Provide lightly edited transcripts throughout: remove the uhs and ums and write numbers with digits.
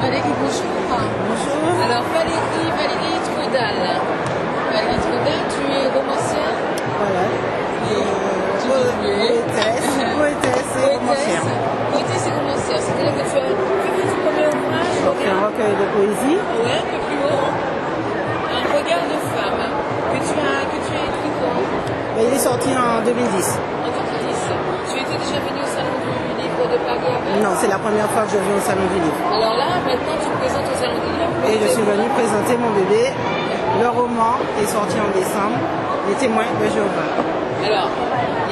Valérie, bonjour. Bonjour. Alors Valérie Trudal. Valérie Trudal, tu es romancière. Voilà. Poétesse et romancière. Poétesse et romancière. C'est-à-dire que tu as publié ton premier ouvrage. C'est un recueil de poésie. Oui, un peu plus haut. Un regard de femme. Que tu as écrit quand? Il est sorti en 2010. En 2010. Tu étais déjà venu au Salon du Livre de Paris avant? Non, c'est la première fois que je viens au Salon du Livre. Alors là, maintenant, tu te présentes au Salon du Livre. Et je suis venue présenter mon bébé. Le roman est sorti en décembre. Les témoins de Jéhovah. Alors,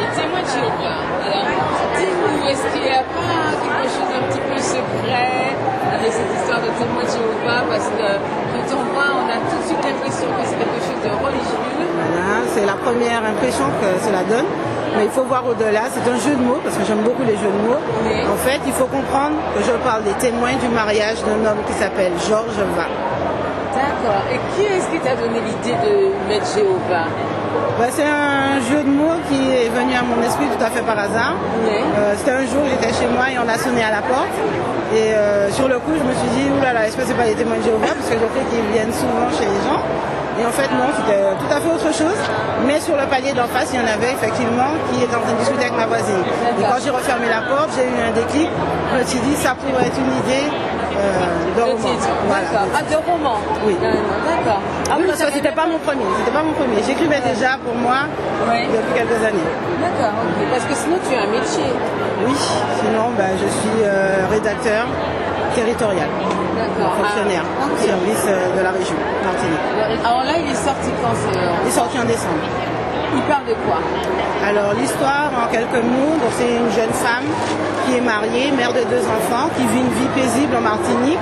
les témoins de Jéhovah. Alors, dis-nous, est-ce qu'il n'y a pas quelque chose d'un petit peu secret avec cette histoire de témoins de Jéhovah? Parce que quand on voit, on a tout de suite l'impression que c'est quelque chose de religieux. Voilà, c'est la première impression que cela donne. Mais il faut voir au-delà, c'est un jeu de mots, parce que j'aime beaucoup les jeux de mots. Oui. En fait, il faut comprendre que je parle des témoins du mariage d'un homme qui s'appelle Georges Va. D'accord. Et qui est-ce qui t'a donné l'idée de mettre Jéhovah? C'est un jeu de mots qui est venu à mon esprit tout à fait par hasard. Oui. C'était un jour, j'étais chez moi et on a sonné à la porte. Et sur le coup, je me suis dit, oulala, est-ce que c'est pas les témoins de Jéhovah? Parce que je sais qu'ils viennent souvent chez les gens. Et en fait, non, c'était tout à fait autre chose. Mais sur le palier d'en face, il y en avait effectivement qui était en train de discuter avec ma voisine. Et quand j'ai refermé la porte, j'ai eu un déclic. Je me suis dit, ça pourrait être une idée de Le roman. titre. Voilà. D'accord. Ah, de roman. Oui. D'accord. Ah Oui, oui, parce que c'était pas mon premier. C'était pas mon premier. J'écrivais déjà pour moi Oui. depuis quelques années. D'accord, ok. Parce que sinon, tu as un métier. Oui, sinon je suis rédacteur territorial, D'accord. fonctionnaire Ah, au ok. service de la région Martinique. Alors là, il est sorti quand Il est sorti en décembre. Il parle de quoi? Alors l'histoire, en quelques mots, c'est une jeune femme qui est mariée, mère de 2 enfants, qui vit une vie paisible en Martinique.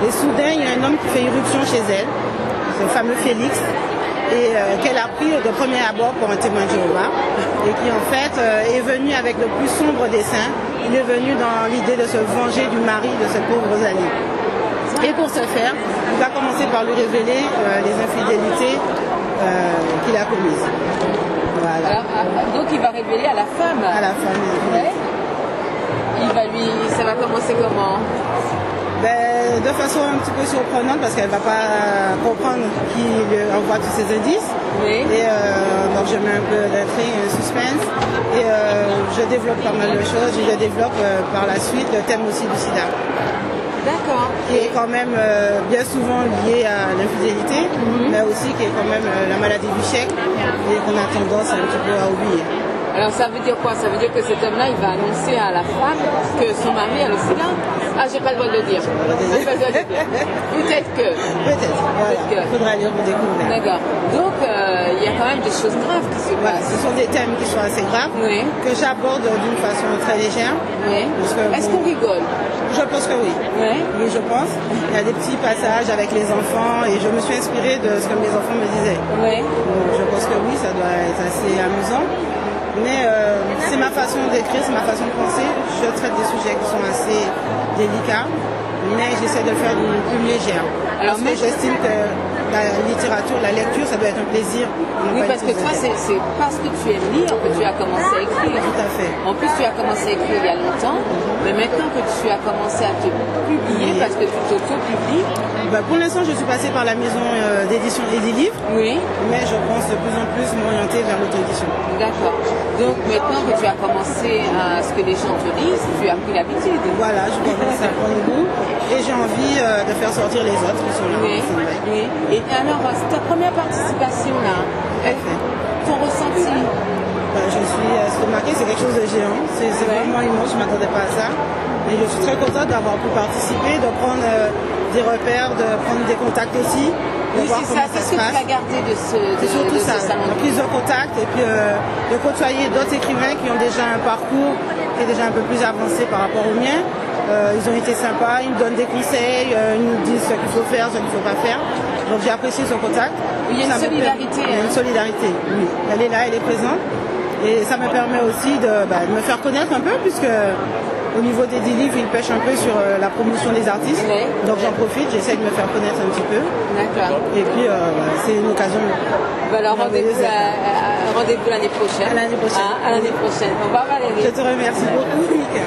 Et soudain, il y a un homme qui fait irruption chez elle, c'est le fameux Félix, et qu'elle a pris de premier abord pour un témoin de Jéhovah, et qui en fait est venu avec le plus sombre dessein. Il est venu dans l'idée de se venger du mari de cette pauvre Rosalie. Et pour ce faire, il va commencer par lui révéler les infidélités qu'il a commises. Voilà. Alors, donc il va révéler à la femme. À la femme. Ouais. Ça va commencer comment? De façon un petit peu surprenante parce qu'elle ne va pas comprendre qui lui envoie tous ces indices. Oui. Et donc je mets un peu d'intrigue, un suspense. Et je développe pas mal de choses. Je développe par la suite le thème aussi du sida. D'accord. Qui est quand même bien souvent lié à l'infidélité, mais aussi qui est quand même la maladie du chèque et qu'on a tendance un petit peu à oublier. Alors ça veut dire quoi? Ça veut dire que cet homme-là, il va annoncer à la femme que son mari a le sida? Ah, j'ai pas le droit de le dire. J'ai pas le droit de le dire. Peut-être que. Peut-être, voilà. Peut-être que. Faudra lire pour découvrir. D'accord. Donc, il y a quand même des choses graves qui se Voilà, passent. ce sont des thèmes qui sont assez graves, Oui. que j'aborde d'une façon très légère. Oui. Parce que, Est-ce bon, qu'on rigole? Je pense que oui. Oui. Oui, je pense. Il y a des petits passages avec les enfants et je me suis inspirée de ce que mes enfants me disaient. Oui. Donc, je pense que oui, ça doit être assez amusant. Mais c'est ma façon d'écrire, c'est ma façon de penser. Je traite des sujets qui sont assez délicats, mais j'essaie de le faire d'une plume légère. Alors, Parce que j'estime que la littérature, la lecture, ça doit être un plaisir. Oui, parce que toi, c'est parce que tu aimes lire que tu as commencé à écrire. Tout à fait. En plus, tu as commencé à écrire il y a longtemps, mais maintenant que tu as commencé à te publier, Oui. parce que tu t'auto-publies. Pour l'instant, je suis passée par la maison d'édition et des livres, Oui. mais je pense de plus en plus m'orienter vers l'auto-édition. D'accord. Donc maintenant que tu as commencé à ce que les gens te lisent, tu as pris l'habitude. Voilà, je commence à prendre goût et j'ai envie de faire sortir les autres qui sont là. Oui. C'est vrai. Oui. Et alors, c'est ta première participation là. Ton ressenti? Je suis estomaquée, c'est quelque chose de géant. C'est vraiment immense, je ne m'attendais pas à ça. Et je suis très contente d'avoir pu participer, de prendre des repères, de prendre des contacts aussi, de Oui, voir c'est comment ça. ça Qu'est-ce se que tu passe. as gardé de ce C'est surtout ça, salon? la prise de contact et puis de côtoyer d'autres écrivains qui ont déjà un parcours qui est déjà un peu plus avancé par rapport au mien. Ils ont été sympas, ils me donnent des conseils, ils nous disent ce qu'il faut faire, ce qu'il ne faut pas faire. Donc j'ai apprécié ce contact. Il y a une solidarité. Il y a une solidarité, oui. Elle est là, elle est présente. Et ça me permet aussi de me faire connaître un peu puisque au niveau des 10 livres, ils pêchent un peu sur la promotion des artistes. Oui. Donc j'en profite, j'essaie de me faire connaître un petit peu. D'accord. Et puis c'est une occasion. Alors rendez-vous l'année prochaine. À l'année prochaine. À l'année prochaine. Au revoir Valérie. Je te remercie beaucoup, Mika.